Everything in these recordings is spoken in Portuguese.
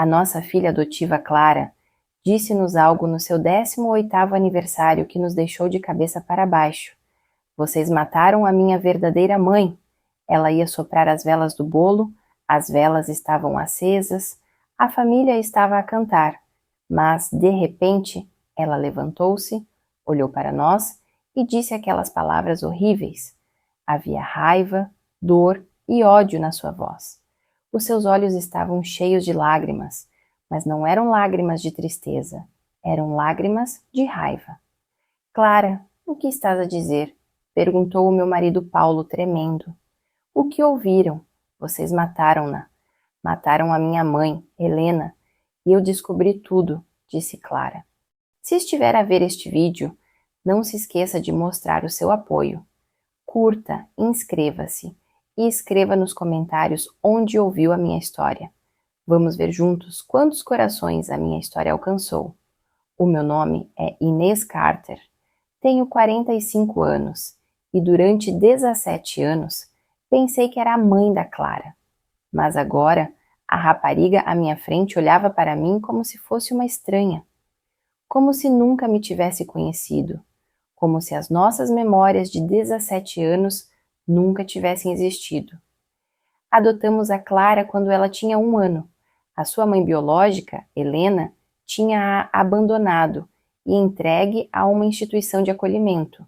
A nossa filha adotiva Clara disse-nos algo no seu 18º aniversário que nos deixou de cabeça para baixo. Vocês mataram a minha verdadeira mãe. Ela ia soprar as velas do bolo, as velas estavam acesas, a família estava a cantar, mas, de repente, ela levantou-se, olhou para nós e disse aquelas palavras horríveis. Havia raiva, dor e ódio na sua voz. Os seus olhos estavam cheios de lágrimas, mas não eram lágrimas de tristeza, eram lágrimas de raiva. Clara, o que estás a dizer? Perguntou o meu marido Paulo, tremendo. O que ouviram? Vocês mataram-na. Mataram a minha mãe, Helena, e eu descobri tudo, disse Clara. Se estiver a ver este vídeo, não se esqueça de mostrar o seu apoio. Curta, inscreva-se e escreva nos comentários onde ouviu a minha história. Vamos ver juntos quantos corações a minha história alcançou. O meu nome é Inês Carter. Tenho 45 anos e durante 17 anos pensei que era a mãe da Clara. Mas agora, a rapariga à minha frente olhava para mim como se fosse uma estranha. Como se nunca me tivesse conhecido. Como se as nossas memórias de 17 anos nunca tivessem existido. Adotamos a Clara quando ela tinha 1 ano. A sua mãe biológica, Helena, tinha-a abandonado e entregue a uma instituição de acolhimento.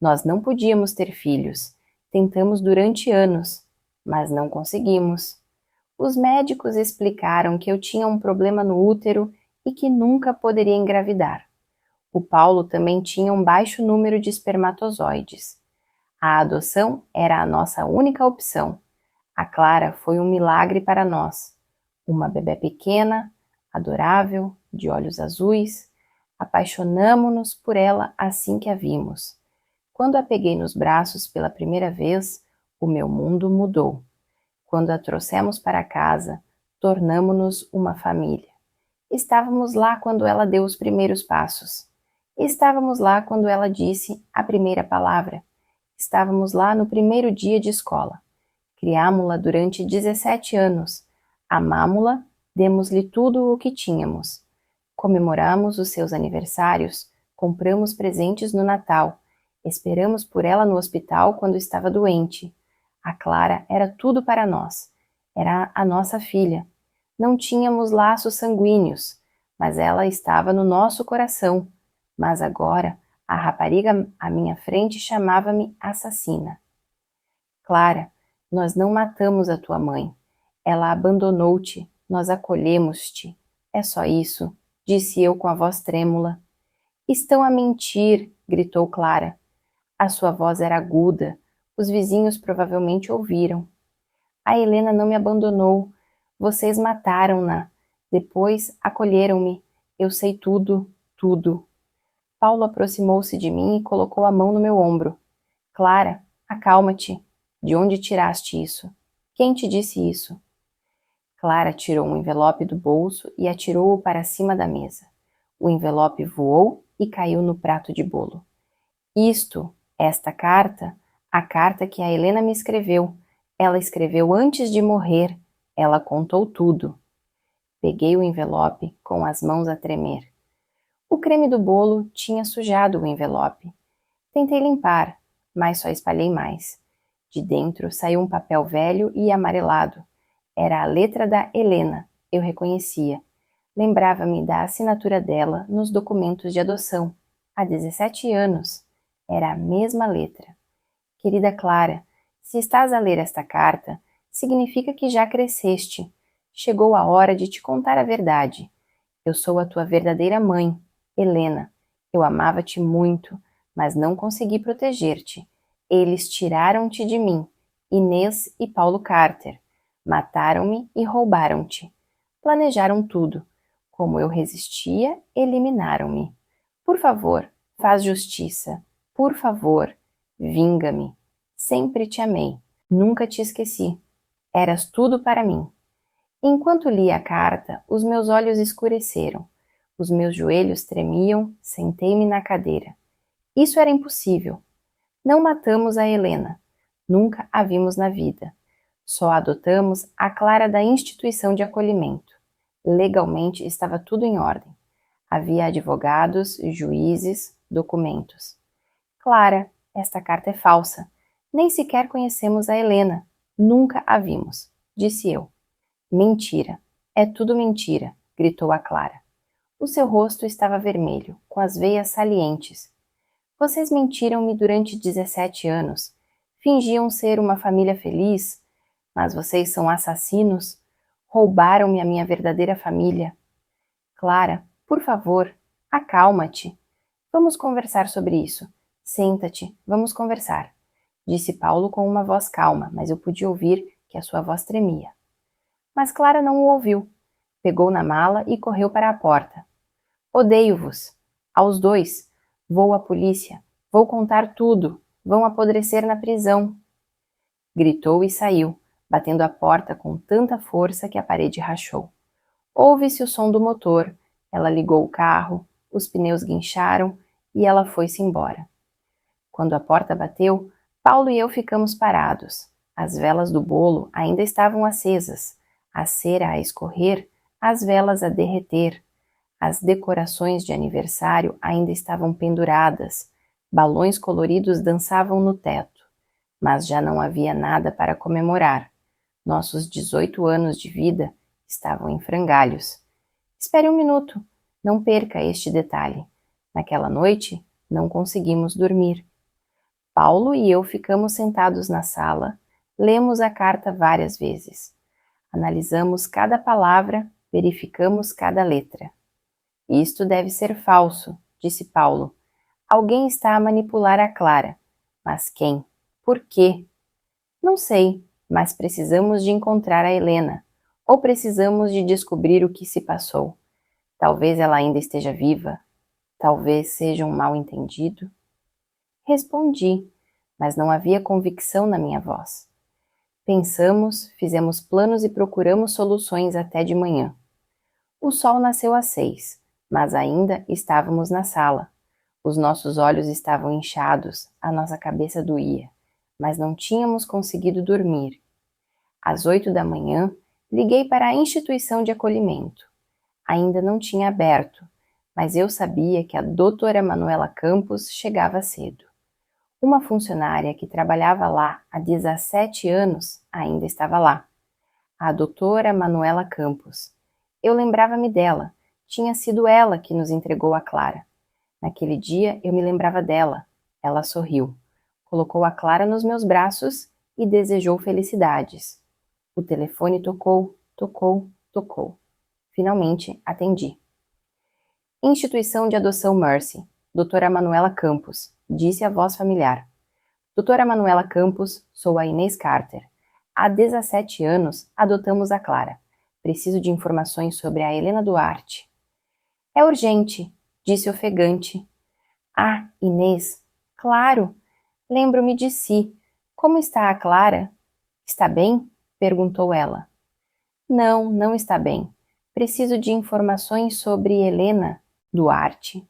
Nós não podíamos ter filhos. Tentamos durante anos, mas não conseguimos. Os médicos explicaram que eu tinha um problema no útero e que nunca poderia engravidar. O Paulo também tinha um baixo número de espermatozoides. A adoção era a nossa única opção. A Clara foi um milagre para nós. Uma bebé pequena, adorável, de olhos azuis. Apaixonamo-nos por ela assim que a vimos. Quando a peguei nos braços pela primeira vez, o meu mundo mudou. Quando a trouxemos para casa, tornamo-nos uma família. Estávamos lá quando ela deu os primeiros passos. Estávamos lá quando ela disse a primeira palavra. Estávamos lá no primeiro dia de escola. Criámo-la durante 17 anos. Amámo-la, demos-lhe tudo o que tínhamos. Comemoramos os seus aniversários, compramos presentes no Natal, esperamos por ela no hospital quando estava doente. A Clara era tudo para nós. Era a nossa filha. Não tínhamos laços sanguíneos, mas ela estava no nosso coração. Mas agora, a rapariga à minha frente chamava-me assassina. Clara, nós não matamos a tua mãe. Ela abandonou-te, nós acolhemos-te. É só isso, disse eu com a voz trêmula. Estão a mentir, gritou Clara. A sua voz era aguda. Os vizinhos provavelmente ouviram. A Helena não me abandonou. Vocês mataram-na. Depois acolheram-me. Eu sei tudo, tudo. Paulo aproximou-se de mim e colocou a mão no meu ombro. Clara, acalma-te. De onde tiraste isso? Quem te disse isso? Clara tirou um envelope do bolso e atirou-o para cima da mesa. O envelope voou e caiu no prato de bolo. Esta carta, a carta que a Helena me escreveu. Ela escreveu antes de morrer. Ela contou tudo. Peguei o envelope com as mãos a tremer. O creme do bolo tinha sujado o envelope. Tentei limpar, mas só espalhei mais. De dentro saiu um papel velho e amarelado. Era a letra da Helena, eu reconhecia. Lembrava-me da assinatura dela nos documentos de adoção, há 17 anos. Era a mesma letra. Querida Clara, se estás a ler esta carta, significa que já cresceste. Chegou a hora de te contar a verdade. Eu sou a tua verdadeira mãe, Helena. Eu amava-te muito, mas não consegui proteger-te. Eles tiraram-te de mim, Inês e Paulo Carter. Mataram-me e roubaram-te. Planejaram tudo. Como eu resistia, eliminaram-me. Por favor, faz justiça. Por favor, vinga-me. Sempre te amei. Nunca te esqueci. Eras tudo para mim. Enquanto lia a carta, os meus olhos escureceram. Os meus joelhos tremiam, sentei-me na cadeira. Isso era impossível. Não matamos a Helena. Nunca a vimos na vida. Só adotamos a Clara da instituição de acolhimento. Legalmente estava tudo em ordem. Havia advogados, juízes, documentos. Clara, esta carta é falsa. Nem sequer conhecemos a Helena. Nunca a vimos, disse eu. Mentira. É tudo mentira, gritou a Clara. O seu rosto estava vermelho, com as veias salientes. Vocês mentiram-me durante 17 anos. Fingiam ser uma família feliz, mas vocês são assassinos. Roubaram-me a minha verdadeira família. Clara, por favor, acalma-te. Vamos conversar sobre isso. Senta-te, vamos conversar, disse Paulo com uma voz calma, mas eu pude ouvir que a sua voz tremia. Mas Clara não o ouviu. Pegou na mala e correu para a porta. Odeio-vos. Aos dois. Vou à polícia. Vou contar tudo. Vão apodrecer na prisão. Gritou e saiu, batendo a porta com tanta força que a parede rachou. Ouve-se o som do motor. Ela ligou o carro, os pneus guincharam e ela foi-se embora. Quando a porta bateu, Paulo e eu ficamos parados. As velas do bolo ainda estavam acesas, a cera a escorrer, as velas a derreter. As decorações de aniversário ainda estavam penduradas, balões coloridos dançavam no teto, mas já não havia nada para comemorar. Nossos 18 anos de vida estavam em frangalhos. Espere um minuto, não perca este detalhe. Naquela noite, não conseguimos dormir. Paulo e eu ficamos sentados na sala, lemos a carta várias vezes. Analisamos cada palavra, verificamos cada letra. Isto deve ser falso, disse Paulo. Alguém está a manipular a Clara. Mas quem? Por quê? Não sei, mas precisamos de encontrar a Helena. Ou precisamos de descobrir o que se passou. Talvez ela ainda esteja viva. Talvez seja um mal-entendido. Respondi, mas não havia convicção na minha voz. Pensamos, fizemos planos e procuramos soluções até de manhã. O sol nasceu às 6, mas ainda estávamos na sala. Os nossos olhos estavam inchados, a nossa cabeça doía, mas não tínhamos conseguido dormir. Às 8 da manhã, liguei para a instituição de acolhimento. Ainda não tinha aberto, mas eu sabia que a doutora Manuela Campos chegava cedo. Uma funcionária que trabalhava lá há 17 anos ainda estava lá. A doutora Manuela Campos. Eu lembrava-me dela. Tinha sido ela que nos entregou a Clara. Naquele dia eu me lembrava dela. Ela sorriu. Colocou a Clara nos meus braços e desejou felicidades. O telefone tocou, tocou, tocou. Finalmente atendi. Instituição de Adoção Mercy. Doutora Manuela Campos, disse a voz familiar. Doutora Manuela Campos, sou a Inês Carter. Há 17 anos adotamos a Clara. Preciso de informações sobre a Helena Duarte. É urgente, disse ofegante. Ah, Inês, claro. Lembro-me de si. Como está a Clara? Está bem? Perguntou ela. Não, não está bem. Preciso de informações sobre Helena Duarte.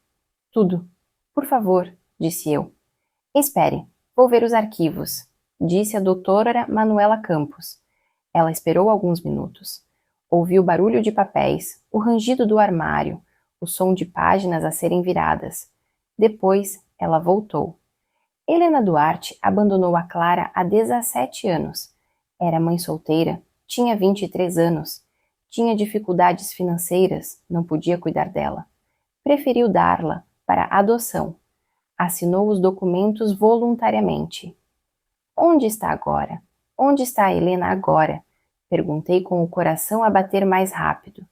Tudo. Por favor, disse eu. Espere, vou ver os arquivos, disse a doutora Manuela Campos. Ela esperou alguns minutos. Ouviu o barulho de papéis, o rangido do armário, o som de páginas a serem viradas. Depois, ela voltou. Helena Duarte abandonou a Clara há 17 anos. Era mãe solteira, tinha 23 anos. Tinha dificuldades financeiras, não podia cuidar dela. Preferiu dar-la para adoção. Assinou os documentos voluntariamente. Onde está agora? Onde está a Helena agora? Perguntei com o coração a bater mais rápido.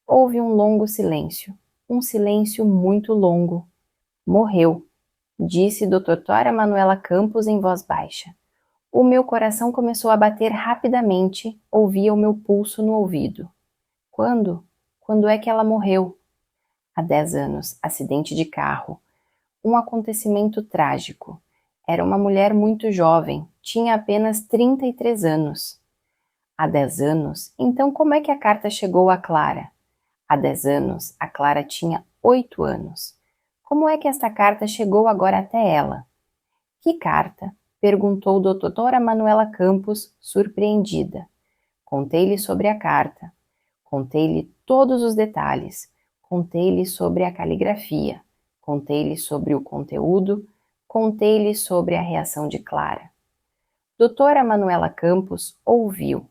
Houve um longo silêncio. Um silêncio muito longo. Morreu, disse doutora Manuela Campos em voz baixa. O meu coração começou a bater rapidamente, ouvia o meu pulso no ouvido. Quando? Quando é que ela morreu? Há 10 anos, acidente de carro. Um acontecimento trágico. Era uma mulher muito jovem, tinha apenas 33 anos. Há 10 anos, então como é que a carta chegou a Clara? Há 10 anos, a Clara tinha 8 anos. Como é que esta carta chegou agora até ela? Que carta? Perguntou doutora Manuela Campos, surpreendida. Contei-lhe sobre a carta. Contei-lhe todos os detalhes. Contei-lhe sobre a caligrafia. Contei-lhe sobre o conteúdo. Contei-lhe sobre a reação de Clara. Doutora Manuela Campos ouviu.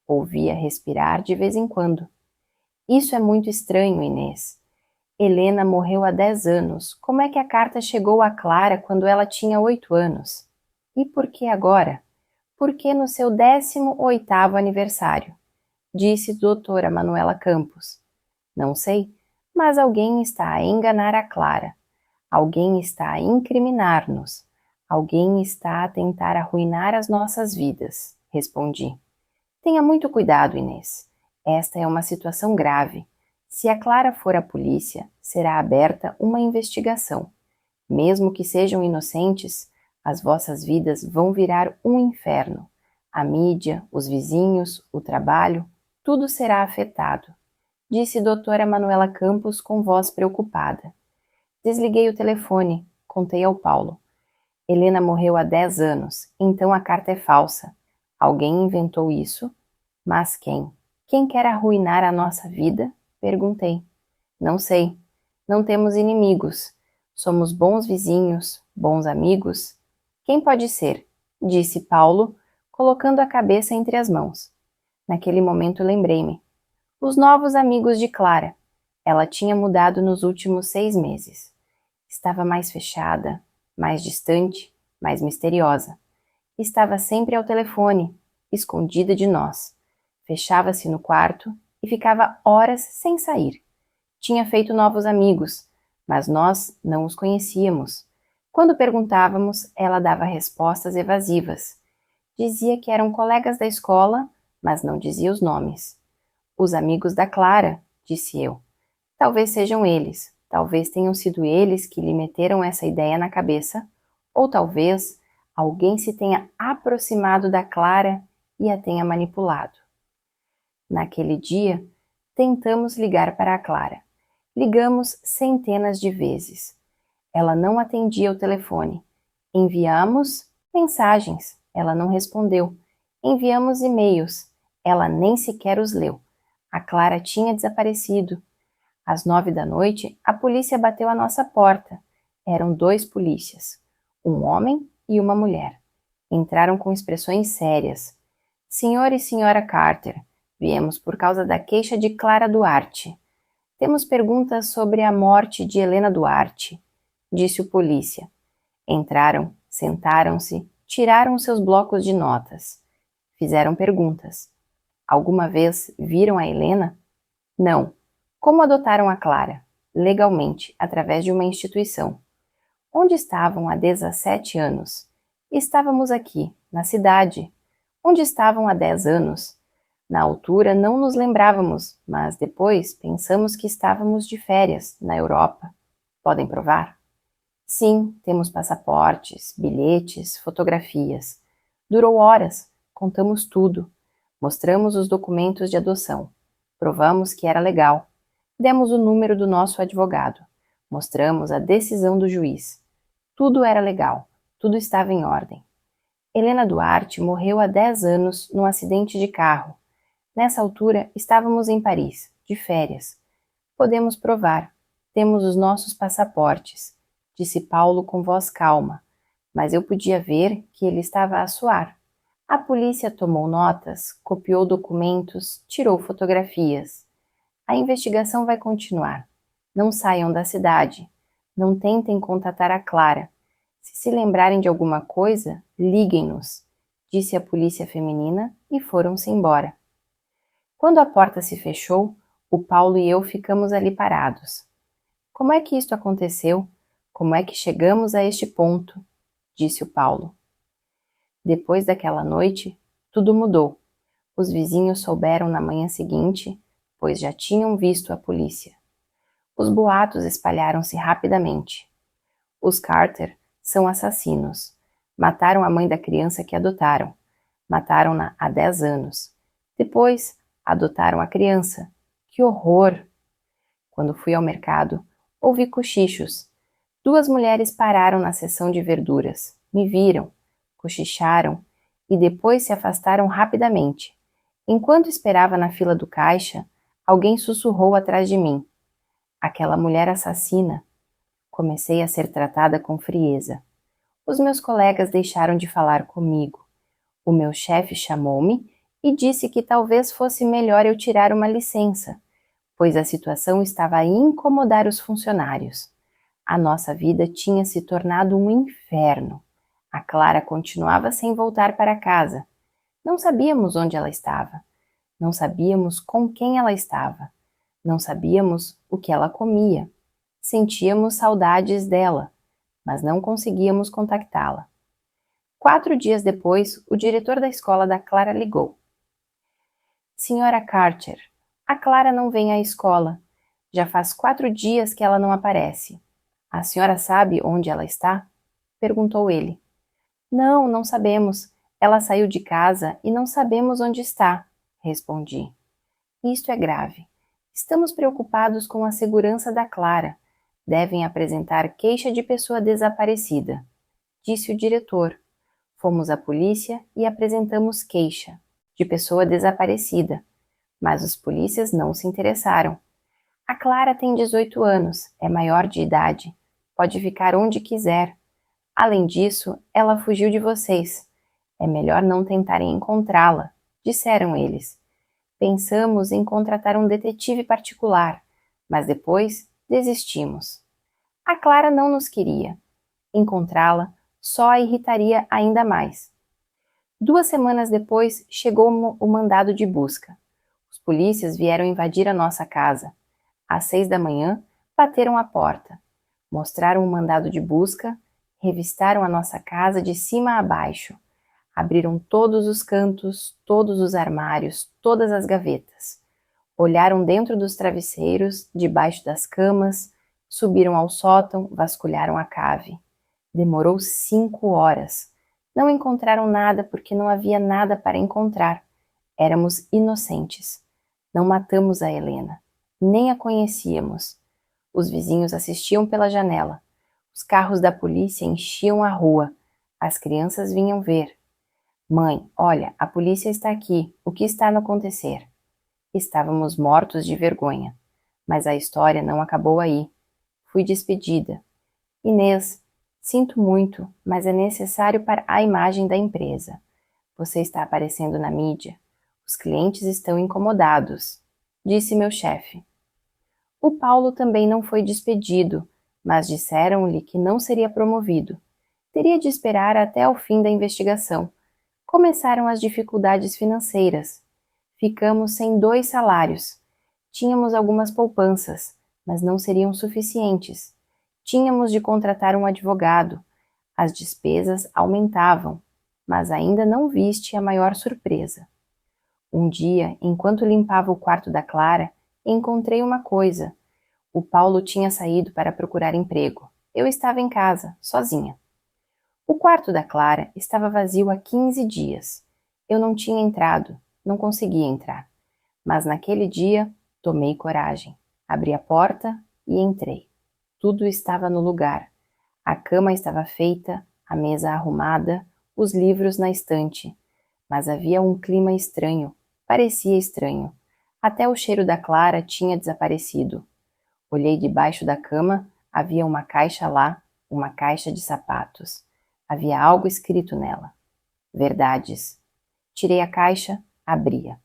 Ouvia respirar de vez em quando. Isso é muito estranho, Inês. Helena morreu há 10 anos. Como é que a carta chegou a Clara quando ela tinha 8 anos? E por que agora? Por que no seu 18º aniversário? Disse doutora Manuela Campos. Não sei, mas alguém está a enganar a Clara. Alguém está a incriminar-nos. Alguém está a tentar arruinar as nossas vidas, respondi. Tenha muito cuidado, Inês. Esta é uma situação grave. Se a Clara for à polícia, será aberta uma investigação. Mesmo que sejam inocentes, as vossas vidas vão virar um inferno. A mídia, os vizinhos, o trabalho, tudo será afetado, disse doutora Manuela Campos com voz preocupada. Desliguei o telefone, contei ao Paulo. Helena morreu há 10 anos, então a carta é falsa. Alguém inventou isso? Mas quem? Quem quer arruinar a nossa vida? Perguntei. Não sei. Não temos inimigos. Somos bons vizinhos, bons amigos. Quem pode ser? Disse Paulo, colocando a cabeça entre as mãos. Naquele momento lembrei-me. Os novos amigos de Clara. Ela tinha mudado nos últimos 6 meses. Estava mais fechada, mais distante, mais misteriosa. Estava sempre ao telefone, escondida de nós. Fechava-se no quarto e ficava horas sem sair. Tinha feito novos amigos, mas nós não os conhecíamos. Quando perguntávamos, ela dava respostas evasivas. Dizia que eram colegas da escola, mas não dizia os nomes. Os amigos da Clara, disse eu. Talvez sejam eles, talvez tenham sido eles que lhe meteram essa ideia na cabeça, ou talvez alguém se tenha aproximado da Clara e a tenha manipulado. Naquele dia, tentamos ligar para a Clara. Ligamos centenas de vezes. Ela não atendia o telefone. Enviamos mensagens. Ela não respondeu. Enviamos e-mails. Ela nem sequer os leu. A Clara tinha desaparecido. Às 9 da noite, a polícia bateu à nossa porta. Eram 2 polícias, um homem e uma mulher. Entraram com expressões sérias. Senhor e senhora Carter, viemos por causa da queixa de Clara Duarte. Temos perguntas sobre a morte de Helena Duarte, disse o polícia. Entraram, sentaram-se, tiraram seus blocos de notas. Fizeram perguntas. Alguma vez viram a Helena? Não. Como adotaram a Clara? Legalmente, através de uma instituição. Onde estavam há 17 anos? Estávamos aqui, na cidade. Onde estavam há 10 anos? Na altura não nos lembrávamos, mas depois pensamos que estávamos de férias, na Europa. Podem provar? Sim, temos passaportes, bilhetes, fotografias. Durou horas, contamos tudo. Mostramos os documentos de adoção. Provamos que era legal. Demos o número do nosso advogado. Mostramos a decisão do juiz. Tudo era legal. Tudo estava em ordem. Helena Duarte morreu há 10 anos num acidente de carro. Nessa altura, estávamos em Paris, de férias. Podemos provar. Temos os nossos passaportes, disse Paulo com voz calma, mas eu podia ver que ele estava a suar. A polícia tomou notas, copiou documentos, tirou fotografias. A investigação vai continuar. Não saiam da cidade. Não tentem contatar a Clara. Se lembrarem de alguma coisa, liguem-nos, disse a polícia feminina e foram-se embora. Quando a porta se fechou, o Paulo e eu ficamos ali parados. Como é que isto aconteceu? Como é que chegamos a este ponto? Disse o Paulo. Depois daquela noite, tudo mudou. Os vizinhos souberam na manhã seguinte, pois já tinham visto a polícia. Os boatos espalharam-se rapidamente. Os Carter são assassinos. Mataram a mãe da criança que adotaram. Mataram-na há 10 anos. Depois, adotaram a criança. Que horror! Quando fui ao mercado, ouvi cochichos. 2 mulheres pararam na seção de verduras. Me viram, cochicharam e depois se afastaram rapidamente. Enquanto esperava na fila do caixa, Alguém sussurrou atrás de mim. Aquela mulher assassina. Comecei a ser tratada com frieza. Os meus colegas deixaram de falar comigo. O meu chefe chamou-me e disse que talvez fosse melhor eu tirar uma licença, pois a situação estava a incomodar os funcionários. A nossa vida tinha se tornado um inferno. A Clara continuava sem voltar para casa. Não sabíamos onde ela estava. Não sabíamos com quem ela estava. Não sabíamos o que ela comia. Sentíamos saudades dela, mas não conseguíamos contactá-la. 4 dias depois, o diretor da escola da Clara ligou. Senhora Carter, a Clara não vem à escola. Já faz 4 dias que ela não aparece. A senhora sabe onde ela está? Perguntou ele. Não, não sabemos. Ela saiu de casa e não sabemos onde está, respondi. Isto é grave. Estamos preocupados com a segurança da Clara. Devem apresentar queixa de pessoa desaparecida, disse o diretor. Fomos à polícia e apresentamos queixa de pessoa desaparecida, mas os polícias não se interessaram. A Clara tem 18 anos, é maior de idade, pode ficar onde quiser. Além disso, ela fugiu de vocês. É melhor não tentarem encontrá-la, disseram eles. Pensamos em contratar um detetive particular, mas depois desistimos. A Clara não nos queria. Encontrá-la só a irritaria ainda mais. 2 semanas depois, chegou o mandado de busca. Os polícias vieram invadir a nossa casa. Às 6 da manhã, bateram a porta. Mostraram o mandado de busca, revistaram a nossa casa de cima a baixo. Abriram todos os cantos, todos os armários, todas as gavetas. Olharam dentro dos travesseiros, debaixo das camas, subiram ao sótão, vasculharam a cave. Demorou 5 horas. Não encontraram nada porque não havia nada para encontrar. Éramos inocentes. Não matamos a Helena. Nem a conhecíamos. Os vizinhos assistiam pela janela. Os carros da polícia enchiam a rua. As crianças vinham ver. Mãe, olha, a polícia está aqui. O que está a acontecer? Estávamos mortos de vergonha. Mas a história não acabou aí. Fui despedida. Inês, sinto muito, mas é necessário para a imagem da empresa. Você está aparecendo na mídia. Os clientes estão incomodados, disse meu chefe. O Paulo também não foi despedido, mas disseram-lhe que não seria promovido. Teria de esperar até o fim da investigação. Começaram as dificuldades financeiras. Ficamos sem 2 salários. Tínhamos algumas poupanças, mas não seriam suficientes. Tínhamos de contratar um advogado. As despesas aumentavam, mas ainda não viste a maior surpresa. Um dia, enquanto limpava o quarto da Clara, encontrei uma coisa. O Paulo tinha saído para procurar emprego. Eu estava em casa, sozinha. O quarto da Clara estava vazio há 15 dias. Eu não tinha entrado, não conseguia entrar. Mas naquele dia, tomei coragem. Abri a porta e entrei. Tudo estava no lugar. A cama estava feita, a mesa arrumada, os livros na estante. Mas havia um clima estranho. Parecia estranho. Até o cheiro da Clara tinha desaparecido. Olhei debaixo da cama, havia uma caixa lá, uma caixa de sapatos. Havia algo escrito nela. Verdades. Tirei a caixa, abria.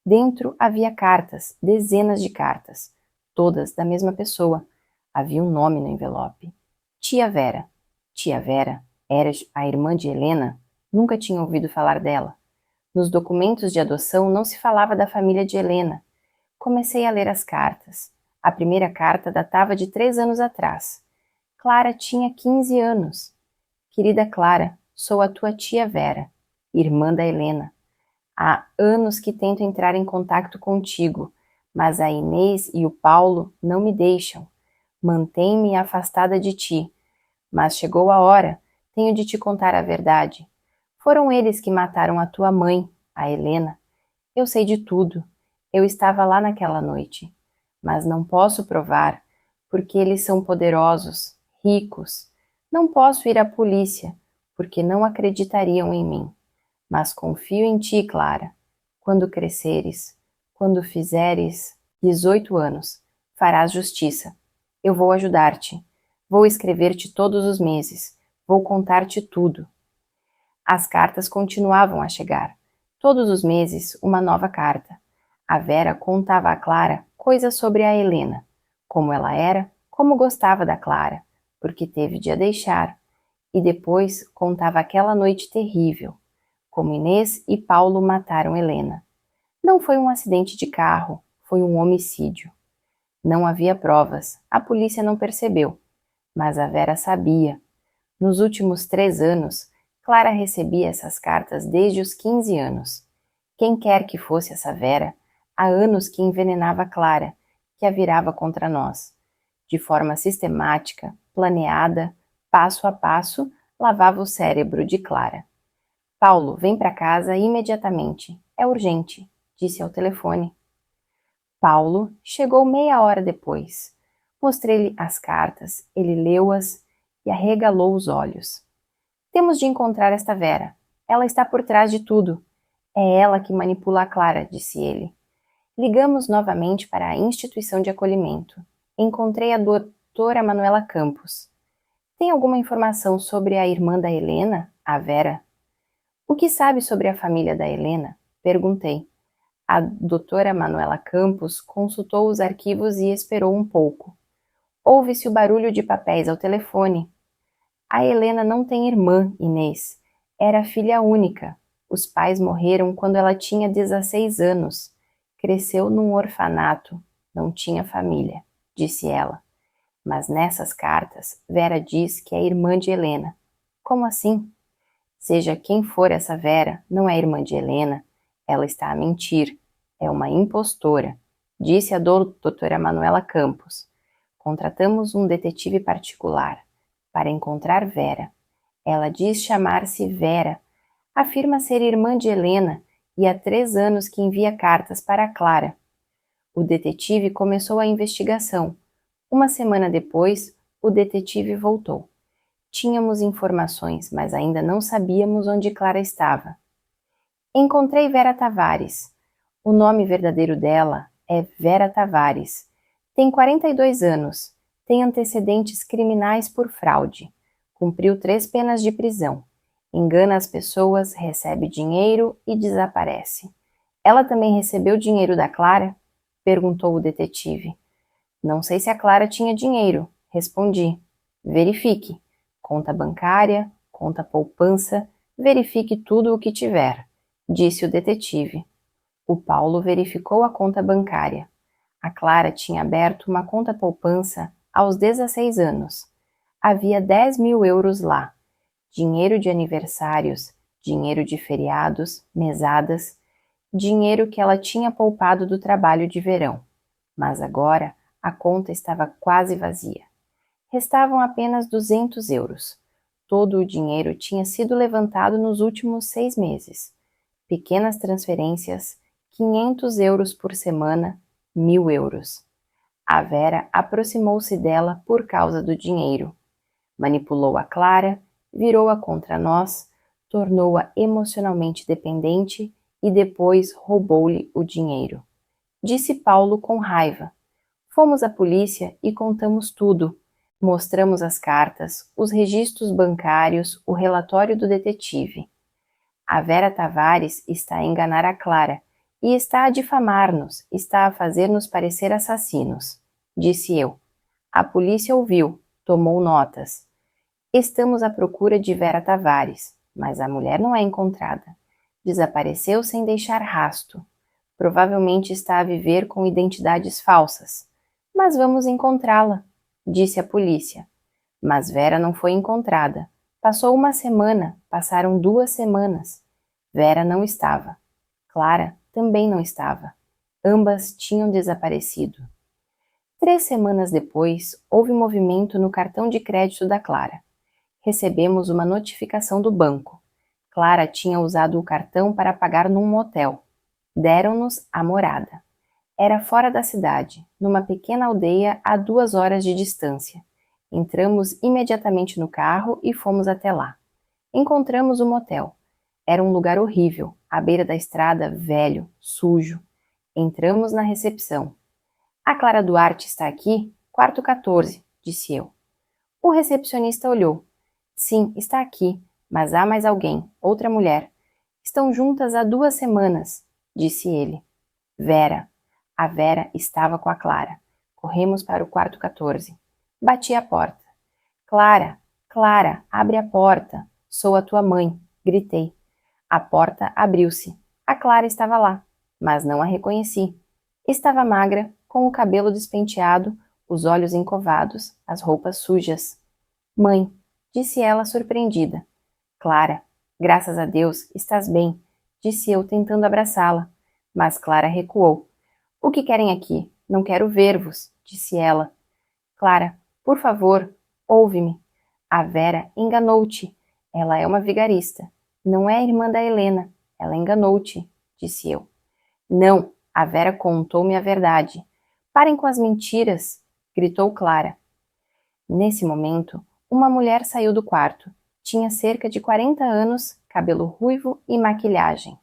Dentro havia cartas, dezenas de cartas, todas da mesma pessoa. Havia um nome no envelope. Tia Vera. Tia Vera era a irmã de Helena? Nunca tinha ouvido falar dela. Nos documentos de adoção não se falava da família de Helena. Comecei a ler as cartas. A primeira carta datava de 3 anos atrás. Clara tinha 15 anos. Querida Clara, sou a tua tia Vera, irmã da Helena. Há anos que tento entrar em contato contigo, mas a Inês e o Paulo não me deixam. Mantém-me afastada de ti. Mas chegou a hora, tenho de te contar a verdade. Foram eles que mataram a tua mãe, a Helena. Eu sei de tudo. Eu estava lá naquela noite. Mas não posso provar, porque eles são poderosos, ricos. Não posso ir à polícia, porque não acreditariam em mim. Mas confio em ti, Clara. Quando cresceres, quando fizeres 18 anos. Farás justiça. Eu vou ajudar-te. Vou escrever-te todos os meses. Vou contar-te tudo. As cartas continuavam a chegar. Todos os meses, uma nova carta. A Vera contava a Clara coisas sobre a Helena. Como ela era, como gostava da Clara, porque teve de a deixar. E depois contava aquela noite terrível, como Inês e Paulo mataram Helena. Não foi um acidente de carro, foi um homicídio. Não havia provas, a polícia não percebeu, mas a Vera sabia. Nos últimos 3 anos, Clara recebia essas cartas desde os 15 anos. Quem quer que fosse essa Vera, há anos que envenenava Clara, que a virava contra nós. De forma sistemática, planeada, passo a passo, lavava o cérebro de Clara. Paulo, vem para casa imediatamente. É urgente, disse ao telefone. Paulo chegou meia hora depois. Mostrei-lhe as cartas, ele leu-as e arregalou os olhos. Temos de encontrar esta Vera. Ela está por trás de tudo. É ela que manipula a Clara, disse ele. Ligamos novamente para a instituição de acolhimento. Encontrei a doutora Manuela Campos. Tem alguma informação sobre a irmã da Helena, a Vera? O que sabe sobre a família da Helena? Perguntei. A doutora Manuela Campos consultou os arquivos e esperou um pouco. Ouve-se o barulho de papéis ao telefone. A Helena não tem irmã, Inês. Era filha única. Os pais morreram quando ela tinha 16 anos. Cresceu num orfanato. Não tinha família, disse ela. Mas nessas cartas, Vera diz que é irmã de Helena. Como assim? Seja quem for essa Vera, não é irmã de Helena. Ela está a mentir. É uma impostora, disse a doutora Manuela Campos. Contratamos um detetive particular para encontrar Vera. Ela diz chamar-se Vera. Afirma ser irmã de Helena e há 3 anos que envia cartas para Clara. O detetive começou a investigação. Uma semana depois, o detetive voltou. Tínhamos informações, mas ainda não sabíamos onde Clara estava. Encontrei Vera Tavares. O nome verdadeiro dela é Vera Tavares. Tem 42 anos. Tem antecedentes criminais por fraude. Cumpriu 3 penas de prisão. Engana as pessoas, recebe dinheiro e desaparece. Ela também recebeu dinheiro da Clara? Perguntou o detetive. Não sei se a Clara tinha dinheiro, respondi. Verifique. Conta bancária, conta poupança, verifique tudo o que tiver, disse o detetive. O Paulo verificou a conta bancária. A Clara tinha aberto uma conta poupança aos 16 anos. Havia 10.000 euros lá. Dinheiro de aniversários, dinheiro de feriados, mesadas, dinheiro que ela tinha poupado do trabalho de verão. Mas agora a conta estava quase vazia. Restavam apenas 200 euros. Todo o dinheiro tinha sido levantado nos últimos 6 meses. Pequenas transferências, 500 euros por semana, 1.000 euros. A Vera aproximou-se dela por causa do dinheiro. Manipulou a Clara, virou-a contra nós, tornou-a emocionalmente dependente e depois roubou-lhe o dinheiro. Disse Paulo com raiva. Fomos à polícia e contamos tudo. Mostramos as cartas, os registros bancários, o relatório do detetive. A Vera Tavares está a enganar a Clara e está a difamar-nos, está a fazer-nos parecer assassinos, disse eu. A polícia ouviu, tomou notas. Estamos à procura de Vera Tavares, mas a mulher não é encontrada. Desapareceu sem deixar rasto. Provavelmente está a viver com identidades falsas. Mas vamos encontrá-la, disse a polícia. Mas Vera não foi encontrada. Passou uma semana, passaram 2 semanas. Vera não estava. Clara também não estava. Ambas tinham desaparecido. 3 semanas depois, houve movimento no cartão de crédito da Clara. Recebemos uma notificação do banco. Clara tinha usado o cartão para pagar num motel. Deram-nos a morada. Era fora da cidade, numa pequena aldeia a 2 horas de distância. Entramos imediatamente no carro e fomos até lá. Encontramos o motel. Era um lugar horrível, à beira da estrada, velho, sujo. Entramos na recepção. A Clara Duarte está aqui? Quarto 14, disse eu. O recepcionista olhou. Sim, está aqui, mas há mais alguém, outra mulher. Estão juntas há 2 semanas, disse ele. Vera. A Vera estava com a Clara. Corremos para o quarto 14. Bati à porta. Clara, Clara, abre a porta. Sou a tua mãe, gritei. A porta abriu-se. A Clara estava lá, mas não a reconheci. Estava magra, com o cabelo despenteado, os olhos encovados, as roupas sujas. Mãe, disse ela surpreendida. Clara, graças a Deus, estás bem, disse eu tentando abraçá-la, mas Clara recuou. O que querem aqui? Não quero ver-vos, disse ela. Clara, por favor, ouve-me. A Vera enganou-te. Ela é uma vigarista. Não é irmã da Helena. Ela enganou-te, disse eu. Não, a Vera contou-me a verdade. Parem com as mentiras, gritou Clara. Nesse momento, uma mulher saiu do quarto. Tinha cerca de 40 anos, cabelo ruivo e maquilhagem.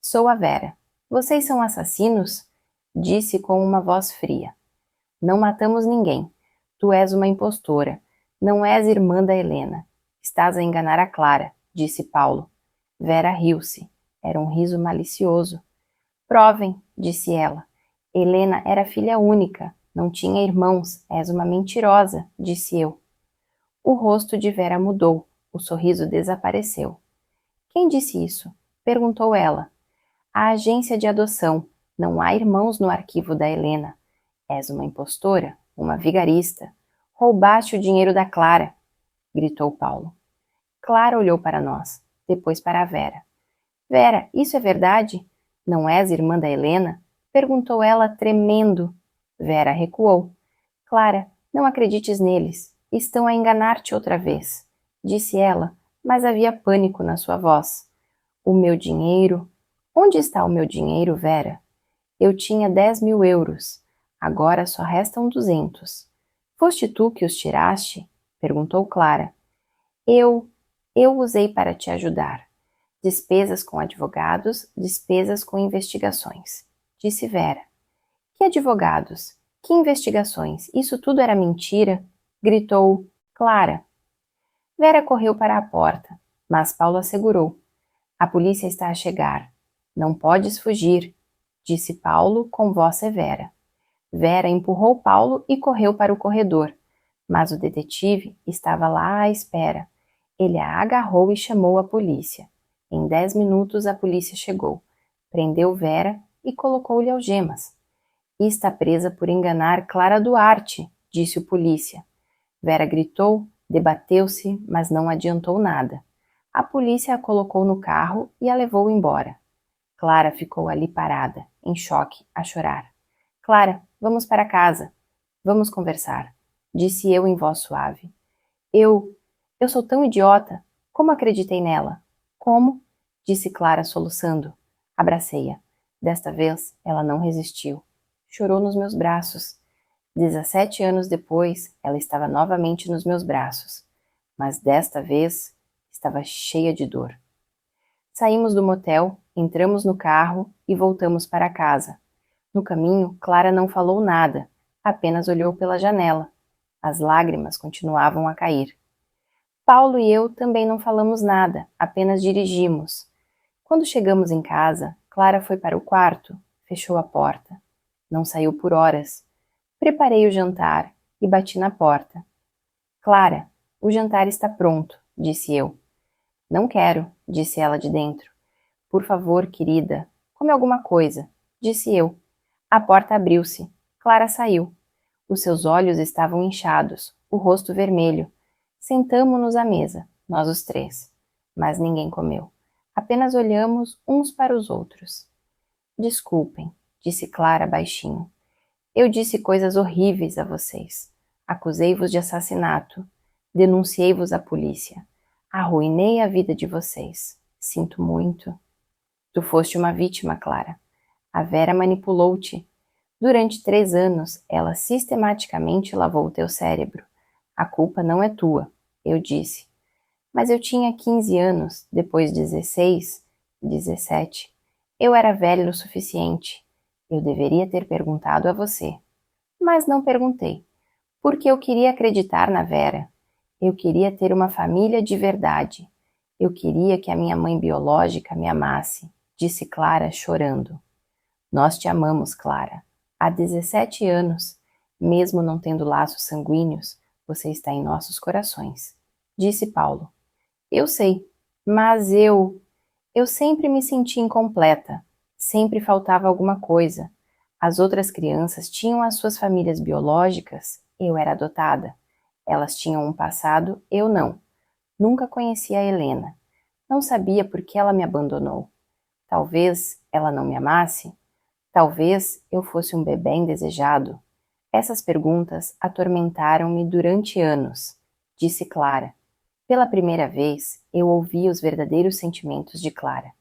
Sou a Vera. Vocês são assassinos? Disse com uma voz fria. Não matamos ninguém. Tu és uma impostora. Não és irmã da Helena. Estás a enganar a Clara, disse Paulo. Vera riu-se. Era um riso malicioso. Provem, disse ela. Helena era filha única. Não tinha irmãos. És uma mentirosa, disse eu. O rosto de Vera mudou. O sorriso desapareceu. Quem disse isso? Perguntou ela. A agência de adoção. Não há irmãos no arquivo da Helena. És uma impostora, uma vigarista. Roubaste o dinheiro da Clara, gritou Paulo. Clara olhou para nós, depois para a Vera. Vera, isso é verdade? Não és irmã da Helena? Perguntou ela, tremendo. Vera recuou. Clara, não acredites neles. Estão a enganar-te outra vez, disse ela, mas havia pânico na sua voz. O meu dinheiro? Onde está o meu dinheiro, Vera? Eu tinha 10.000 euros. Agora só restam 200. Foste tu que os tiraste? Perguntou Clara. Eu usei para te ajudar. Despesas com advogados, despesas com investigações, disse Vera. Que advogados? Que investigações? Isso tudo era mentira? Gritou Clara. Vera correu para a porta, mas Paulo a segurou. A polícia está a chegar. Não podes fugir, disse Paulo com voz severa. Vera empurrou Paulo e correu para o corredor, mas o detetive estava lá à espera. Ele a agarrou e chamou a polícia. Em 10 minutos a polícia chegou, prendeu Vera e colocou-lhe algemas. Está presa por enganar Clara Duarte, disse o polícia. Vera gritou, debateu-se, mas não adiantou nada. A polícia a colocou no carro e a levou embora. Clara ficou ali parada, em choque, a chorar. Clara, vamos para casa. Vamos conversar, disse eu em voz suave. Eu sou tão idiota. Como acreditei nela? Como? Disse Clara soluçando. Abracei-a. Desta vez, ela não resistiu. Chorou nos meus braços. 17 anos depois, ela estava novamente nos meus braços. Mas desta vez, estava cheia de dor. Saímos do motel, entramos no carro e voltamos para casa. No caminho, Clara não falou nada, apenas olhou pela janela. As lágrimas continuavam a cair. Paulo e eu também não falamos nada, apenas dirigimos. Quando chegamos em casa, Clara foi para o quarto, fechou a porta. Não saiu por horas. Preparei o jantar e bati na porta. Clara, o jantar está pronto, disse eu. Não quero, disse ela de dentro. Por favor, querida, come alguma coisa, disse eu. A porta abriu-se. Clara saiu. Os seus olhos estavam inchados, o rosto vermelho. Sentamo-nos à mesa, nós os três. Mas ninguém comeu. Apenas olhamos uns para os outros. Desculpem, disse Clara baixinho. Eu disse coisas horríveis a vocês. Acusei-vos de assassinato. Denunciei-vos à polícia. Arruinei a vida de vocês. Sinto muito. Tu foste uma vítima, Clara. A Vera manipulou-te. Durante 3 anos, ela sistematicamente lavou o teu cérebro. A culpa não é tua, eu disse. Mas eu tinha 15 anos, depois 16, 17. Eu era velho o suficiente. Eu deveria ter perguntado a você. mas não perguntei, porque eu queria acreditar na Vera. Eu queria ter uma família de verdade. Eu queria que a minha mãe biológica me amasse, disse Clara chorando. Nós te amamos, Clara. Há 17 anos, mesmo não tendo laços sanguíneos, você está em nossos corações, disse Paulo. Eu sei, mas eu sempre me senti incompleta. Sempre faltava alguma coisa. As outras crianças tinham as suas famílias biológicas, eu era adotada. Elas tinham um passado, eu não. Nunca conheci a Helena. Não sabia por que ela me abandonou. Talvez ela não me amasse. Talvez eu fosse um bebê indesejado. Essas perguntas atormentaram-me durante anos, disse Clara. Pela primeira vez, eu ouvi os verdadeiros sentimentos de Clara.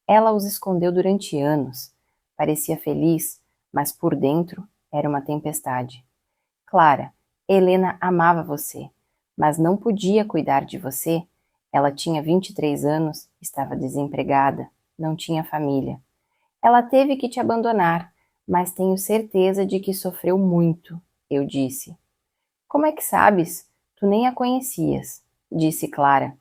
Ela os escondeu durante anos. Parecia feliz, mas por dentro era uma tempestade. Clara, Helena amava você, mas não podia cuidar de você. Ela tinha 23 anos, estava desempregada, não tinha família. Ela teve que te abandonar, mas tenho certeza de que sofreu muito, eu disse. Como é que sabes? Tu nem a conhecias, disse Clara.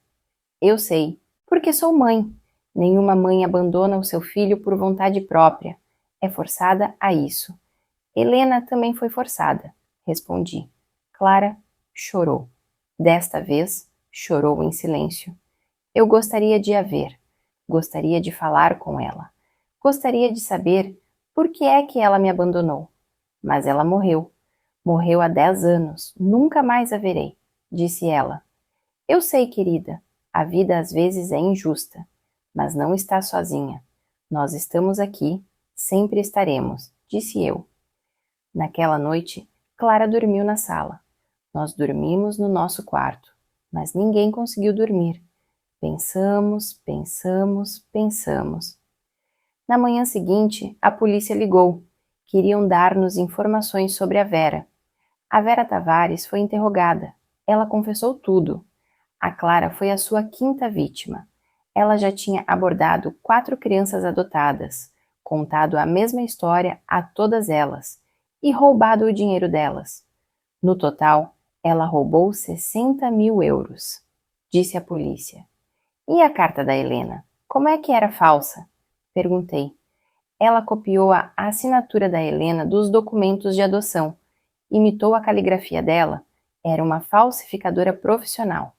Eu sei, porque sou mãe. Nenhuma mãe abandona o seu filho por vontade própria. É forçada a isso. Helena também foi forçada, respondi. Clara chorou. Desta vez, chorou em silêncio. Eu gostaria de a ver. Gostaria de falar com ela. Gostaria de saber por que é que ela me abandonou. Mas ela morreu. Morreu há 10 anos. Nunca mais a verei, disse ela. Eu sei, querida. A vida às vezes é injusta, mas não está sozinha. Nós estamos aqui, sempre estaremos, disse eu. Naquela noite, Clara dormiu na sala. Nós dormimos no nosso quarto, mas ninguém conseguiu dormir. Pensamos, pensamos, pensamos. Na manhã seguinte, a polícia ligou. Queriam dar-nos informações sobre a Vera. A Vera Tavares foi interrogada. Ela confessou tudo. A Clara foi a sua quinta vítima. Ela já tinha abordado 4 crianças adotadas, contado a mesma história a todas elas e roubado o dinheiro delas. No total, ela roubou 60 mil euros, disse a polícia. E a carta da Helena? Como é que era falsa? Perguntei. Ela copiou a assinatura da Helena dos documentos de adoção, imitou a caligrafia dela, era uma falsificadora profissional.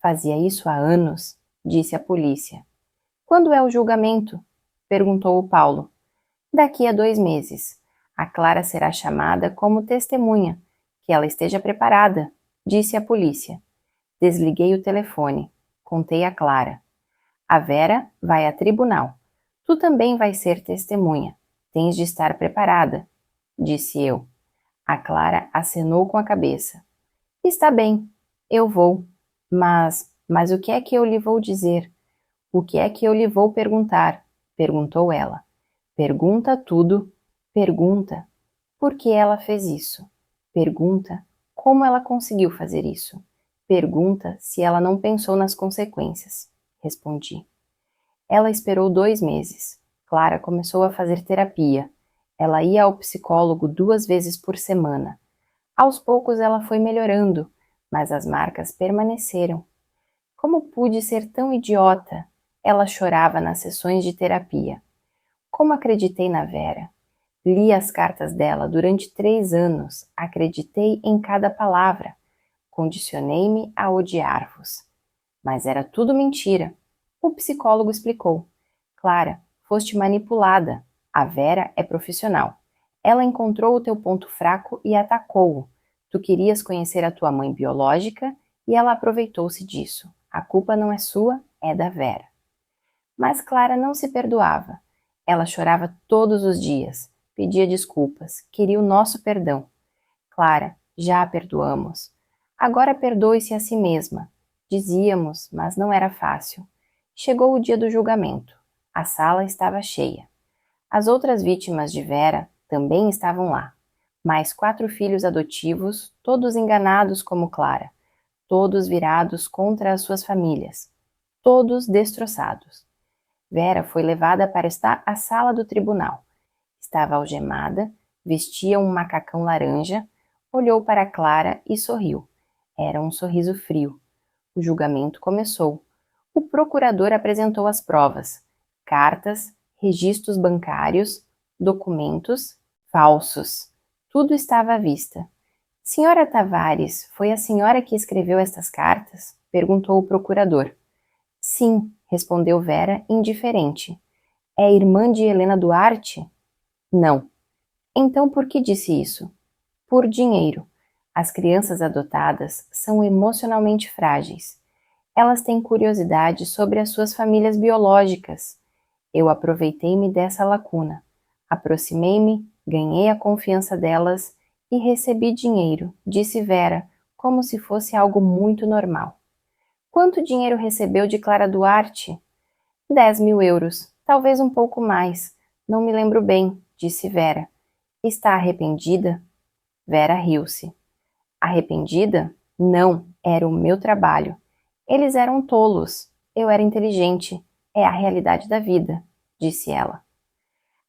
Fazia isso há anos, disse a polícia. Quando é o julgamento? Perguntou o Paulo. Daqui a 2 meses. A Clara será chamada como testemunha. Que ela esteja preparada, disse a polícia. Desliguei o telefone. Contei a Clara. A Vera vai a tribunal. Tu também vais ser testemunha. Tens de estar preparada, disse eu. A Clara acenou com a cabeça. Está bem, eu vou. Mas o que é que eu lhe vou dizer? O que é que eu lhe vou perguntar? Perguntou ela. Pergunta tudo. Pergunta por que ela fez isso. Pergunta como ela conseguiu fazer isso. Pergunta se ela não pensou nas consequências. Respondi. Ela esperou 2 meses. Clara começou a fazer terapia. Ela ia ao psicólogo 2 vezes por semana. Aos poucos ela foi melhorando, mas as marcas permaneceram. Como pude ser tão idiota? Ela chorava nas sessões de terapia. Como acreditei na Vera? Li as cartas dela durante 3 anos, acreditei em cada palavra. Condicionei-me a odiar-vos. Mas era tudo mentira. O psicólogo explicou. Clara, foste manipulada. A Vera é profissional. Ela encontrou o teu ponto fraco e atacou-o. Tu querias conhecer a tua mãe biológica e ela aproveitou-se disso. A culpa não é sua, é da Vera. Mas Clara não se perdoava. Ela chorava todos os dias, pedia desculpas, queria o nosso perdão. Clara, já a perdoamos. Agora perdoe-se a si mesma. Dizíamos, mas não era fácil. Chegou o dia do julgamento. A sala estava cheia. As outras vítimas de Vera também estavam lá. Mais 4 filhos adotivos, todos enganados como Clara. Todos virados contra as suas famílias. Todos destroçados. Vera foi levada para a sala do tribunal. Estava algemada, Vestia um macacão laranja, olhou para Clara e sorriu. Era um sorriso frio. O julgamento começou. O procurador apresentou as provas: cartas, registros bancários, documentos falsos. Tudo estava à vista. Senhora Tavares, foi a senhora que escreveu estas cartas? Perguntou o procurador. Sim, respondeu Vera, indiferente. É irmã de Helena Duarte? Não. Então por que disse isso? Por dinheiro. As crianças adotadas são emocionalmente frágeis. Elas têm curiosidade sobre as suas famílias biológicas. Eu aproveitei-me dessa lacuna. Aproximei-me, ganhei a confiança delas e recebi dinheiro, disse Vera, como se fosse algo muito normal. Quanto dinheiro recebeu de Clara Duarte? 10.000 euros, talvez um pouco mais. Não me lembro bem, disse Vera. Está arrependida? Vera riu-se. Arrependida? Não, era o meu trabalho. Eles eram tolos. Eu era inteligente. É a realidade da vida, disse ela.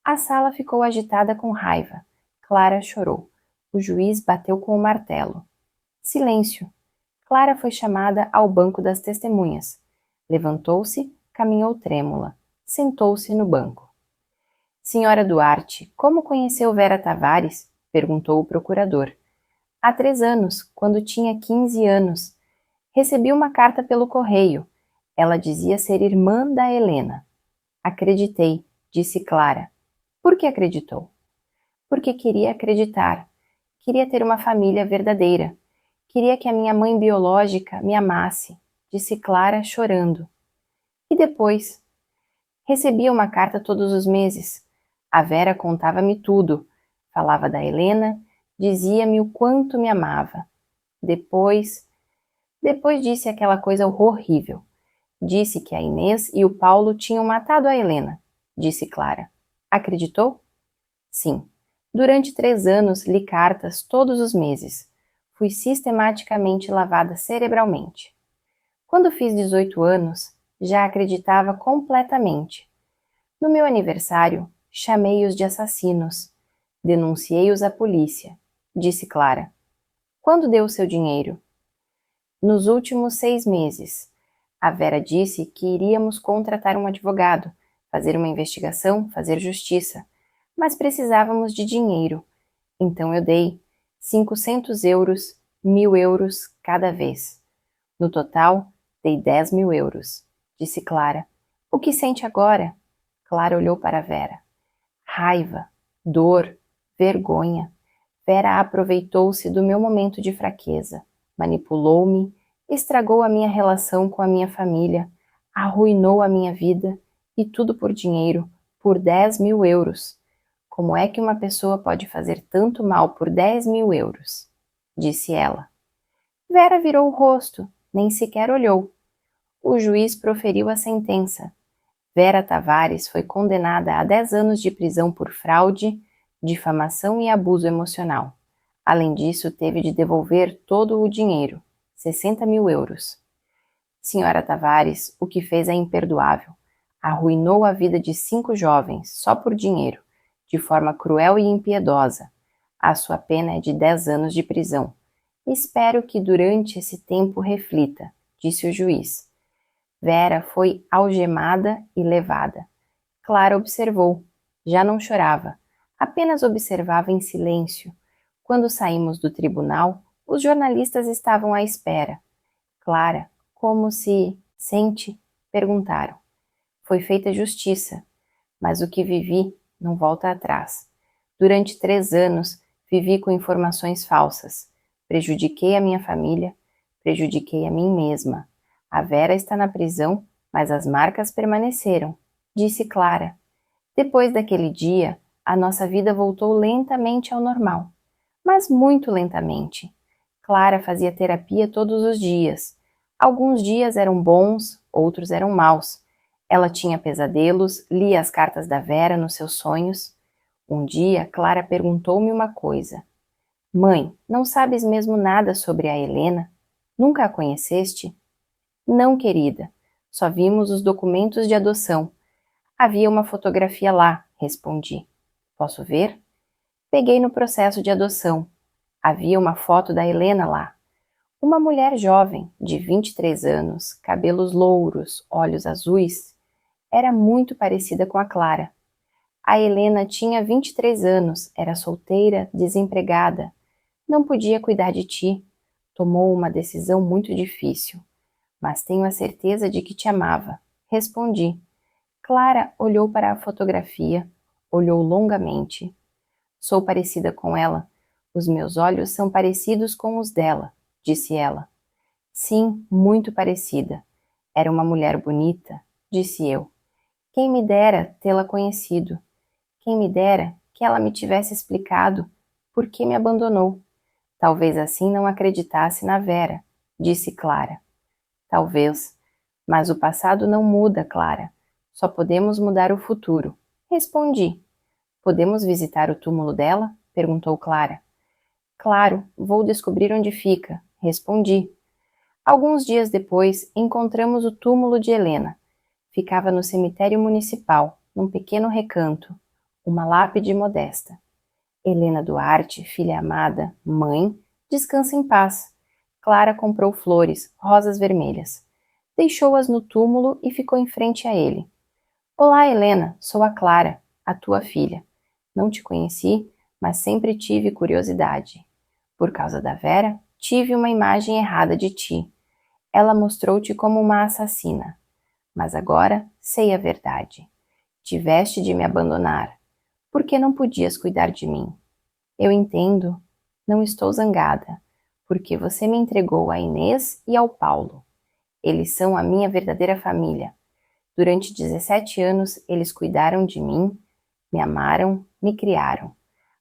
A sala ficou agitada com raiva. Clara chorou. O juiz bateu com o martelo. Silêncio. Clara foi chamada ao banco das testemunhas. Levantou-se, caminhou trêmula. Sentou-se no banco. Senhora Duarte, como conheceu Vera Tavares? Perguntou o procurador. Há 3 anos, quando tinha 15 anos. Recebi uma carta pelo correio. Ela dizia ser irmã da Helena. Acreditei, disse Clara. Por que acreditou? Porque queria acreditar. Queria ter uma família verdadeira. Queria que a minha mãe biológica me amasse, disse Clara, chorando. E depois? Recebia uma carta todos os meses. A Vera contava-me tudo. Falava da Helena, dizia-me o quanto me amava. Depois disse aquela coisa horrível. Disse que a Inês e o Paulo tinham matado a Helena, disse Clara. Acreditou? Sim. Durante 3 anos li cartas todos os meses. Fui sistematicamente lavada cerebralmente. Quando fiz 18 anos, já acreditava completamente. No meu aniversário, chamei-os de assassinos. Denunciei-os à polícia, disse Clara. Quando deu o seu dinheiro? Nos últimos 6 meses. A Vera disse que iríamos contratar um advogado, fazer uma investigação, fazer justiça, mas precisávamos de dinheiro. Então eu dei 500 euros, 1.000 euros cada vez. No total, dei 10.000 euros, disse Clara. O que sente agora? Clara olhou para Vera. Raiva, dor, vergonha. Vera aproveitou-se do meu momento de fraqueza, manipulou-me, estragou a minha relação com a minha família, arruinou a minha vida e tudo por dinheiro, por 10.000 euros. Como é que uma pessoa pode fazer tanto mal por 10.000 euros? Disse ela. Vera virou o rosto, nem sequer olhou. O juiz proferiu a sentença. Vera Tavares foi condenada a 10 anos de prisão por fraude, difamação e abuso emocional. Além disso, teve de devolver todo o dinheiro, 60.000 euros. Senhora Tavares, o que fez é imperdoável. Arruinou a vida de 5 jovens, só por dinheiro, de forma cruel e impiedosa. A sua pena é de 10 anos de prisão. Espero que durante esse tempo reflita, disse o juiz. Vera foi algemada e levada. Clara observou. Já não chorava. Apenas observava em silêncio. Quando saímos do tribunal, os jornalistas estavam à espera. Clara, como se... Sente? Perguntaram. Foi feita justiça, mas o que vivi não volta atrás. Durante 3 anos, vivi com informações falsas. Prejudiquei a minha família, prejudiquei a mim mesma. A Vera está na prisão, mas as marcas permaneceram, disse Clara. Depois daquele dia, a nossa vida voltou lentamente ao normal, mas muito lentamente. Clara fazia terapia todos os dias. Alguns dias eram bons, outros eram maus. Ela tinha pesadelos, lia as cartas da Vera nos seus sonhos. Um dia, Clara perguntou-me uma coisa. Mãe, não sabes mesmo nada sobre a Helena? Nunca a conheceste? Não, querida. Só vimos os documentos de adoção. Havia uma fotografia lá, respondi. Posso ver? Peguei no processo de adoção. Havia uma foto da Helena lá. Uma mulher jovem, de 23 anos, cabelos louros, olhos azuis. Era muito parecida com a Clara. A Helena tinha 23 anos, era solteira, desempregada. Não podia cuidar de ti. Tomou uma decisão muito difícil. Mas tenho a certeza de que te amava. Respondi. Clara olhou para a fotografia, olhou longamente. Sou parecida com ela. Os meus olhos são parecidos com os dela, disse ela. Sim, muito parecida. Era uma mulher bonita, disse eu. Quem me dera tê-la conhecido. Quem me dera que ela me tivesse explicado por que me abandonou. Talvez assim não acreditasse na Vera, disse Clara. Talvez, mas o passado não muda, Clara. Só podemos mudar o futuro. Respondi. Podemos visitar o túmulo dela? Perguntou Clara. Claro, vou descobrir onde fica. Respondi. Alguns dias depois, encontramos o túmulo de Helena. Ficava no cemitério municipal, num pequeno recanto, uma lápide modesta. Helena Duarte, filha amada, mãe, descansa em paz. Clara comprou flores, rosas vermelhas. Deixou-as no túmulo e ficou em frente a ele. Olá, Helena, sou a Clara, a tua filha. Não te conheci, mas sempre tive curiosidade. Por causa da Vera, tive uma imagem errada de ti. Ela mostrou-te como uma assassina. Mas agora sei a verdade. Tiveste de me abandonar. Por que não podias cuidar de mim? Eu entendo. Não estou zangada, porque você me entregou a Inês e ao Paulo. Eles são a minha verdadeira família. Durante 17 anos, eles cuidaram de mim, me amaram, me criaram.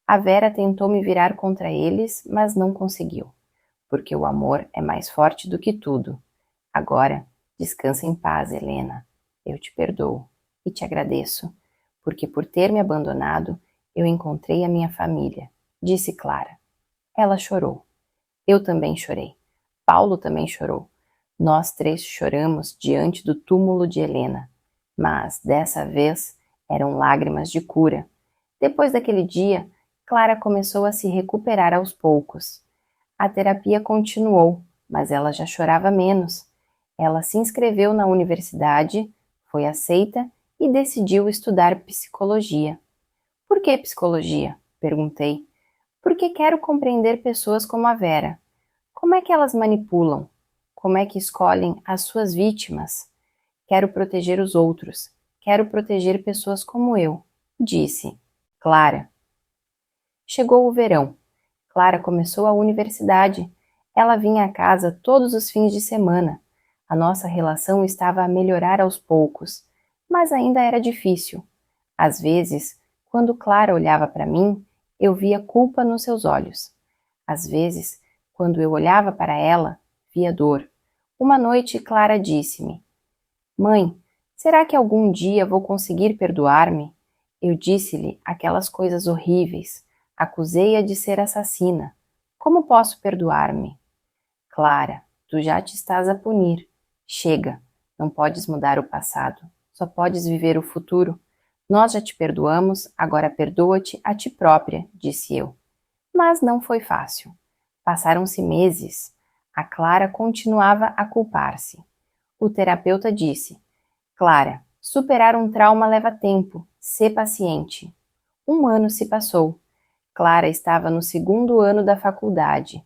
A Vera tentou me virar contra eles, mas não conseguiu, porque o amor é mais forte do que tudo. Agora, descansa em paz, Helena. Eu te perdoo e te agradeço, porque por ter me abandonado, eu encontrei a minha família, disse Clara. Ela chorou. Eu também chorei. Paulo também chorou. Nós três choramos diante do túmulo de Helena, mas dessa vez eram lágrimas de cura. Depois daquele dia, Clara começou a se recuperar aos poucos. A terapia continuou, mas ela já chorava menos. Ela se inscreveu na universidade, foi aceita e decidiu estudar psicologia. Por que psicologia? Perguntei. Porque quero compreender pessoas como a Vera. Como é que elas manipulam? Como é que escolhem as suas vítimas? Quero proteger os outros. Quero proteger pessoas como eu, disse. Clara. Chegou o verão. Clara começou a universidade. Ela vinha à casa todos os fins de semana. A nossa relação estava a melhorar aos poucos, mas ainda era difícil. Às vezes, quando Clara olhava para mim, eu via culpa nos seus olhos. Às vezes, quando eu olhava para ela, via dor. Uma noite, Clara disse-me: Mãe, será que algum dia vou conseguir perdoar-me? Eu disse-lhe aquelas coisas horríveis. Acusei-a de ser assassina. Como posso perdoar-me? Clara, tu já te estás a punir. Chega, não podes mudar o passado. Só podes viver o futuro. Nós já te perdoamos, agora perdoa-te a ti própria, disse eu. Mas não foi fácil. Passaram-se meses. A Clara continuava a culpar-se. O terapeuta disse: Clara, superar um trauma leva tempo. Sê paciente. 1 ano se passou. Clara estava no 2º ano da faculdade.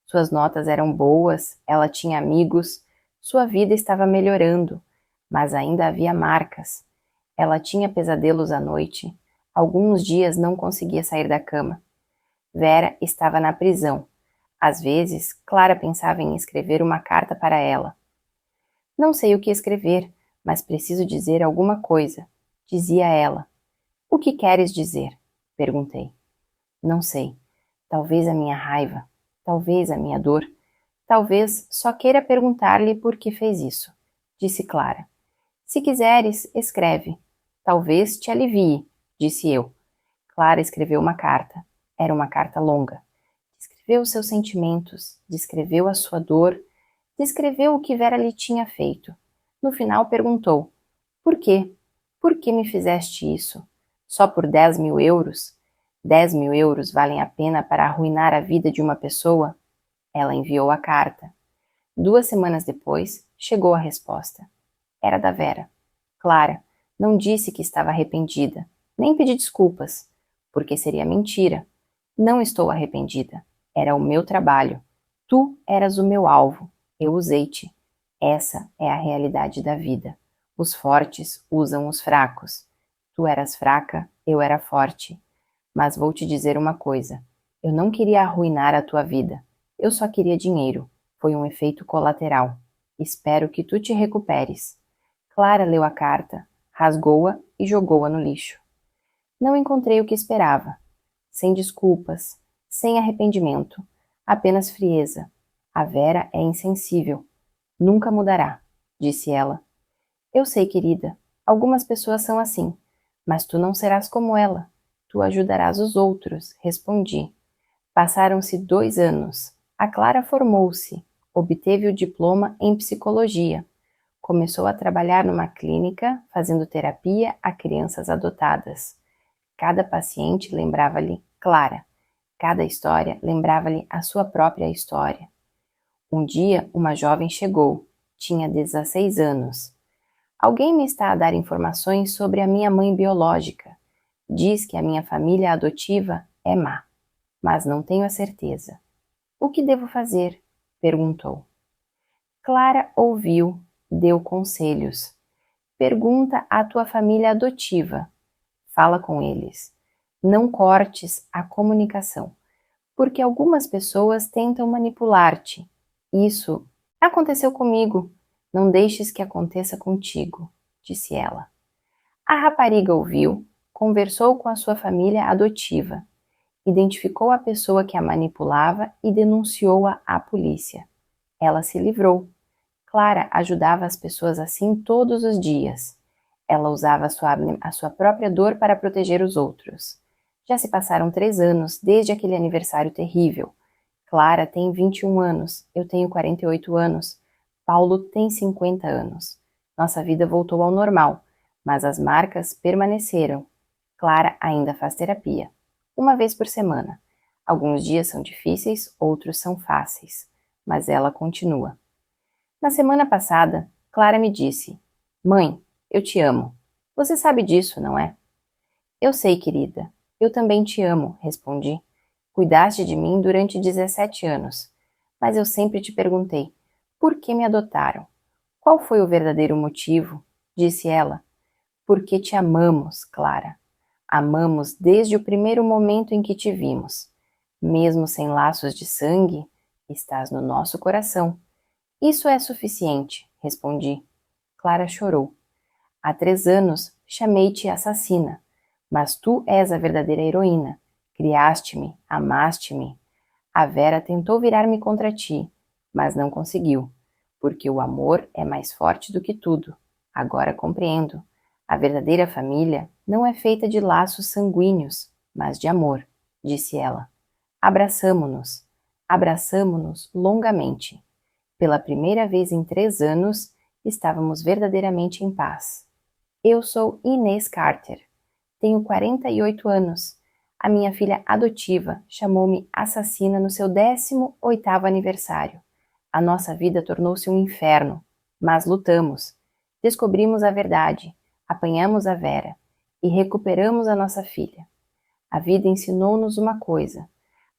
Suas notas eram boas, ela tinha amigos, sua vida estava melhorando, mas ainda havia marcas. Ela tinha pesadelos à noite. Alguns dias não conseguia sair da cama. Vera estava na prisão. Às vezes, Clara pensava em escrever uma carta para ela. Não sei o que escrever, mas preciso dizer alguma coisa, dizia ela. O que queres dizer? Perguntei. Não sei. Talvez a minha raiva, talvez a minha dor, talvez só queira perguntar-lhe por que fez isso, disse Clara. Se quiseres, escreve. Talvez te alivie, disse eu. Clara escreveu uma carta. Era uma carta longa. Descreveu os seus sentimentos, descreveu a sua dor, descreveu o que Vera lhe tinha feito. No final perguntou: Por quê? Por que me fizeste isso? Só por 10.000 euros? 10.000 euros valem a pena para arruinar a vida de uma pessoa? Ela enviou a carta. 2 semanas depois, chegou a resposta. Era da Vera. Clara, não disse que estava arrependida, nem pedi desculpas, porque seria mentira. Não estou arrependida. Era o meu trabalho. Tu eras o meu alvo. Eu usei-te. Essa é a realidade da vida. Os fortes usam os fracos. Tu eras fraca, eu era forte. Mas vou te dizer uma coisa. Eu não queria arruinar a tua vida. Eu só queria dinheiro. Foi um efeito colateral. Espero que tu te recuperes. Clara leu a carta, rasgou-a e jogou-a no lixo. Não encontrei o que esperava. Sem desculpas, sem arrependimento, apenas frieza. A Vera é insensível. Nunca mudará, disse ela. Eu sei, querida. Algumas pessoas são assim, mas tu não serás como ela. Tu ajudarás os outros, respondi. Passaram-se 2 anos. A Clara formou-se, obteve o diploma em psicologia. Começou a trabalhar numa clínica, fazendo terapia a crianças adotadas. Cada paciente lembrava-lhe Clara. Cada história lembrava-lhe a sua própria história. Um dia, uma jovem chegou. Tinha 16 anos. Alguém me está a dar informações sobre a minha mãe biológica. Diz que a minha família adotiva é má, mas não tenho a certeza. O que devo fazer? Perguntou. Clara ouviu, deu conselhos. Pergunta à tua família adotiva. Fala com eles. Não cortes a comunicação, porque algumas pessoas tentam manipular-te. Isso aconteceu comigo. Não deixes que aconteça contigo, disse ela. A rapariga ouviu, conversou com a sua família adotiva, identificou a pessoa que a manipulava e denunciou-a à polícia. Ela se livrou. Clara ajudava as pessoas assim todos os dias. Ela usava a sua própria dor para proteger os outros. Já se passaram 3 anos desde aquele aniversário terrível. Clara tem 21 anos, eu tenho 48 anos, Paulo tem 50 anos. Nossa vida voltou ao normal, mas as marcas permaneceram. Clara ainda faz terapia, 1 vez por semana. Alguns dias são difíceis, outros são fáceis, mas ela continua. Na semana passada, Clara me disse: Mãe, eu te amo. Você sabe disso, não é? Eu sei, querida. Eu também te amo, respondi. Cuidaste de mim durante 17 anos, mas eu sempre te perguntei, por que me adotaram? Qual foi o verdadeiro motivo? Disse ela. Porque te amamos, Clara. Amamos desde o primeiro momento em que te vimos. Mesmo sem laços de sangue, estás no nosso coração. Isso é suficiente, respondi. Clara chorou. Há 3 anos chamei-te assassina, mas tu és a verdadeira heroína. Criaste-me, amaste-me. A Vera tentou virar-me contra ti, mas não conseguiu, porque o amor é mais forte do que tudo. Agora compreendo. A verdadeira família não é feita de laços sanguíneos, mas de amor, disse ela. Abraçamo-nos. Abraçamo-nos longamente. Pela primeira vez em 3 anos, estávamos verdadeiramente em paz. Eu sou Inês Carter. Tenho 48 anos. A minha filha adotiva chamou-me assassina no seu 18º aniversário. A nossa vida tornou-se um inferno, mas lutamos. Descobrimos a verdade, apanhamos a Vera e recuperamos a nossa filha. A vida ensinou-nos uma coisa.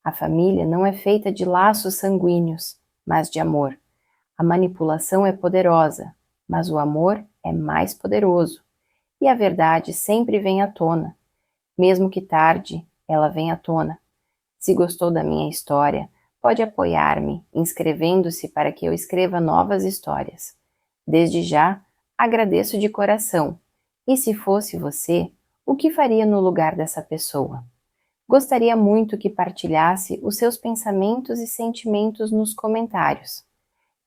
A família não é feita de laços sanguíneos, mas de amor. A manipulação é poderosa, mas o amor é mais poderoso. E a verdade sempre vem à tona. Mesmo que tarde, ela vem à tona. Se gostou da minha história, pode apoiar-me inscrevendo-se para que eu escreva novas histórias. Desde já, agradeço de coração. E se fosse você, o que faria no lugar dessa pessoa? Gostaria muito que partilhasse os seus pensamentos e sentimentos nos comentários.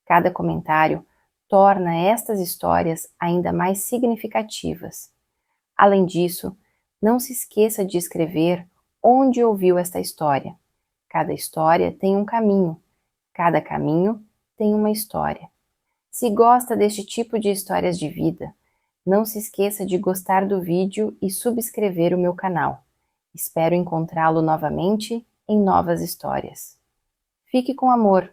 Cada comentário torna estas histórias ainda mais significativas. Além disso, não se esqueça de escrever onde ouviu esta história. Cada história tem um caminho, cada caminho tem uma história. Se gosta deste tipo de histórias de vida, não se esqueça de gostar do vídeo e subscrever o meu canal. Espero encontrá-lo novamente em novas histórias. Fique com amor.